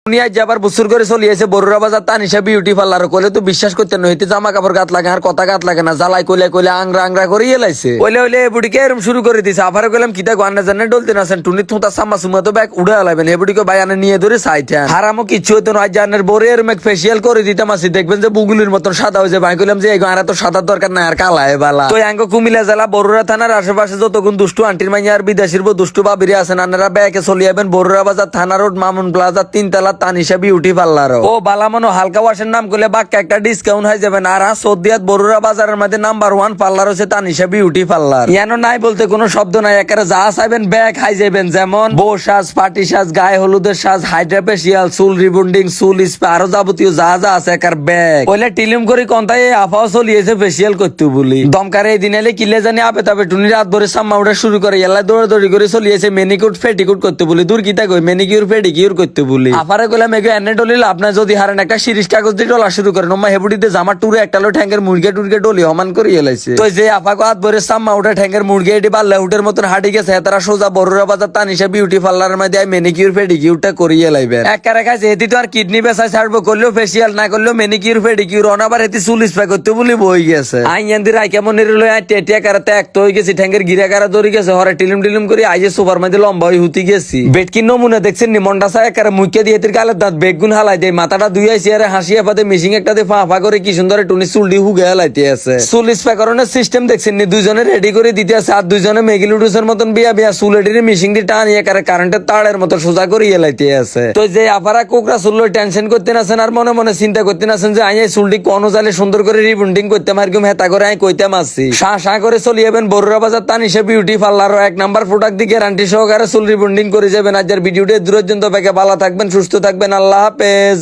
উনি আজ আবার বছর করে চলিয়েছে বড়ুরা বাজার তানিশা বিউটি পার্লার কইলে তো বিশ্বাস করতে নইতে জামা কাপড় গাত লাগে আর কথা গাত লাগে না জ্বালাই কইলে কইলে আংরা আংরা করে এলাইছে কইলে হইলে বুড়িকে এরম শুরু করে দিছে আফারে কইলাম কিতা গান্না জানে ডলতে নাছেন টুনি থুতা সাম্মা সুমা তো ব্যাগ উড়ে আলাইবেন হে বুড়িকে ভাই আনে নিয়ে ধরে চাইতেন হারামও কিচ্ছু হইতো না আজ জানের বরে এরম এক ফেসিয়াল করে দিতাম আসি দেখবেন যে বুগুলির মতন সাদা হয়েছে ভাই কইলাম যে এই গাঁরা তো সাদার দরকার নাই আর কালা হে বালা তো আঙ্গ কুমিল্লা জেলা বড়ুরা থানার আশেপাশে যতক্ষণ দুষ্টু আন্টির মাইয়া আর বিদেশির দুষ্টু বাবিরি আছেন আনারা ব্যাগে চলিয়াবেন বড়ুরা বাজার থানা রোড মামুন প্লাজা 3 তলা তানিশা বিউটি পার্লার ও বালা মনো হালকা ওয়াশের নাম করলে বাক্কা একটা ডিসকাউন্ট হয়ে যাবে আর সৌদিয়াত বড়ুরা বাজারের মধ্যে নাম্বার 1 পার্লার হচ্ছে তানিশা বিউটি পার্লার ইয়ানো নাই বলতে কোনো শব্দ নাই একারে যা চাইবেন ব্যাগ হাই যাবেন যেমন বউ সাজ পাটি সাজ গায়ে হলুদের সাজ হাইড্রা ফেসিয়াল চুল রিবন্ডিং চুল স্পা আরো যাবতীয় যা যা আছে একার ব্যাগ ওইলে টিলিম করে কন্তাই আফাও চলিয়েছে ফেসিয়াল করতে বলি দমকারে এই দিনে কিলে জানি আপে তবে টুনি রাত ভরে সাম্মা উঠা শুরু করে এলা দৌড়াদৌড়ি করে চলিয়েছে মেনিকিউর ফেটিকুট করতে বলি দূর কিতা কই মেনিকিউর ফেডিকিউর করতে বলি আফারে কইলাম এগো এনে ডলিল আপনার যদি হারেন একটা সিরিজ কাগজ দিয়ে ডলা শুরু করেন ওমা হেবুডিতে জামা টুরে একটা লো ঠ্যাঙ্গের মুরগি টুরগে ডলি হমান করে এলাইছে তো যে আফাকে হাত ভরে সাম্মা উঠা ঠ্যাঙ্গের মুরগি এটি বাল্লা উটের মতন হাঁটি গেছে তারা সোজা বড়ুরা বাজার তানিশা বিউটি পার্লারের মধ্যে মেনিকিউর ফেডিকিউরটা করিয়ে লাইবেন একারে খাইছে এটি তো আর কিডনি বেচা ছাড়বো করলেও ফেসিয়াল না করলেও মেনিকিউর ফেডিকিউর অনাবার এটি চুল স্প্রে করতে বলি বই গেছে আইয়ান্দি রাই কেমন লই টেটিয়া কারাতে এক তো হয়ে গেছি ঠ্যাঙ্গের গিরা কারা দৌড়ি গেছে হরে টিলিম টিলিম করে আইজে সোফার মধ্যে লম্বা হয়ে হুতি গেছি বেটকি নমুনা দেখছেন নি মন্ডা সাহেব একারে মুখে দিয়ে এতির গালের দাঁত বেগুন হালাই দেয় মাথাটা দুই আইসি আরে হাসিয়া পাতে মিশিং একটা দিয়ে ফা করে কি সুন্দর টুনি চুলটি হুগে হালাইতে আছে চুল স্প্রে করানোর সিস্টেম দেখছেন নি দুইজনে রেডি করে দিতে আছে আর দুইজনে মেগিলুডুসের মতন বিয়া বিয়া চুলেটির মিশিং দিয়ে টান একারে কারেন্টের তারের মতো সোজা করে হেলাইতে আছে তো যে আপারা কোকরা চুল টেনশন করতে নাছেন আর মনে মনে চিন্তা করতে নাছেন যে আই চুলটি কোন জালে সুন্দর করে রিবন্ডিং করতে মারগুম হেতা করে আই কইতাম আসছি শাঁ করে চলিয়েবেন বড়ুরা বাজার Tanisha beauty parlour 1 number product দিয়ে গ্যারান্টি সহকারে চুল রিবন্ডিং করে যাবেন আজকের ভিডিওটি দূরের জন্য ভালো থাকবেন সুস্থ থাকবেন আল্লাহ হাফেজ।